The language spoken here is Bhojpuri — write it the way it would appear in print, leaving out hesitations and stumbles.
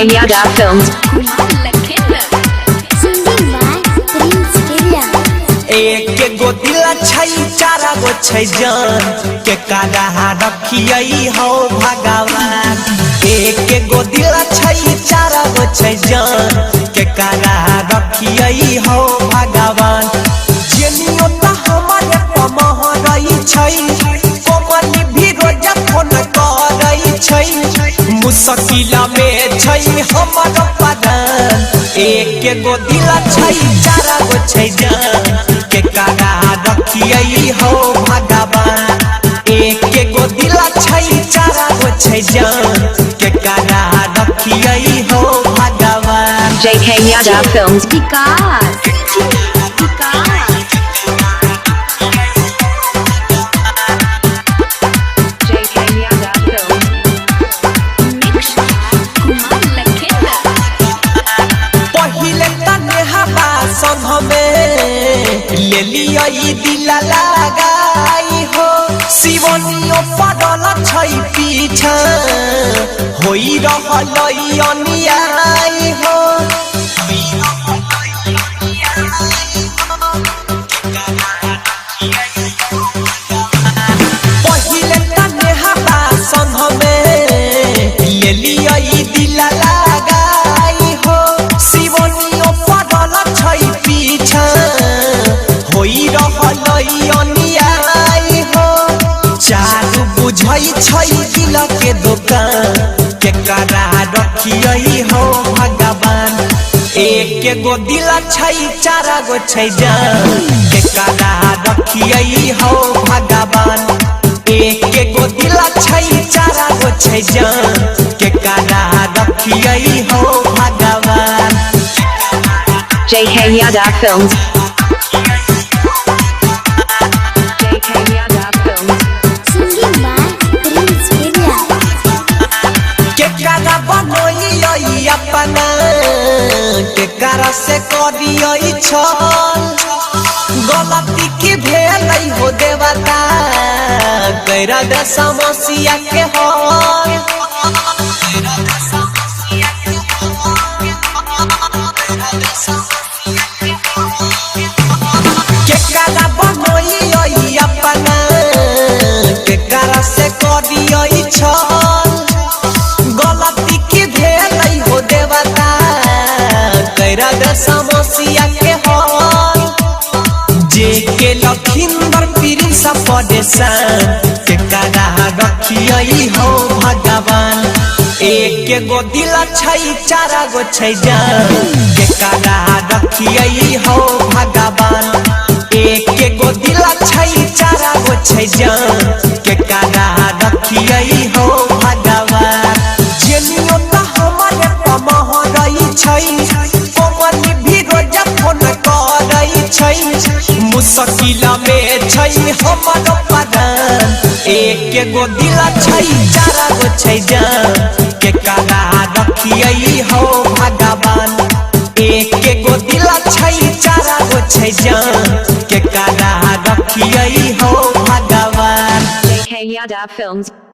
JK Yadav Films. एक गो दिल छै चारा गो छै जान के काला रखियै हो भगवान। एक गो दिल छै चारा गो छै जान के काला रखियै हो भगवान। जेनियो त हमारे पमहरै छै कोमली भी रोज फोन करै छै मुश्किल में छै हमर परान। एक गो दिल छै चारा गो छै जान के काला रखियै हो भगवान। एक गो दिल छै चारा गो छै जान के काला रखियै हो भगवान। JK Yadav Films. ले लिया दिल लगाई हो शिवनियो पड़ल छै पीछा होई रहलै अन्याय हो। पहिले तने हवा संग में ले लिया दिल लगाई हो शिवनियो पड़ल छै पीछा होई रहलै अन्याय हो। चारू बुझै छै दिल के दुकान के करा रखियै हो भगवान। एक गो दिल छै चारा गो छै जान के करा रखियै हो भगवान। एक गो दिल छै चारा गो छै जान के करा रखियै हो भगवान। JK Yadav Films. अपना के कारा से करियै छल गलती की भेलै हो देवता कैरा दे समस्या के हल। के कारा बनोइयै अपना के कारा से करियै छल गलती की भेलै हो देवता कैरा दे समस्या के हल। जे के लखिंदर प्रिंस परेशान के कारा रखियै हो भगवान। एक गो दिल छै चारा गो छै जान के कारा रखियै हो भगवान। एक गो दिल छै चारा गो छै जान के कारा रखियै हो भगवान। जेनियो त हमारे पमहरै छै कोमली भी रोज फोन करै छै मुश्किल में छै हमर परान। एक गो दिल छै चारा गो छै जान के काला रखियै हो भगवान। एक गो दिल छै चारा गो छै जान के काला रखियै हो भगवान। JK Yadav Films.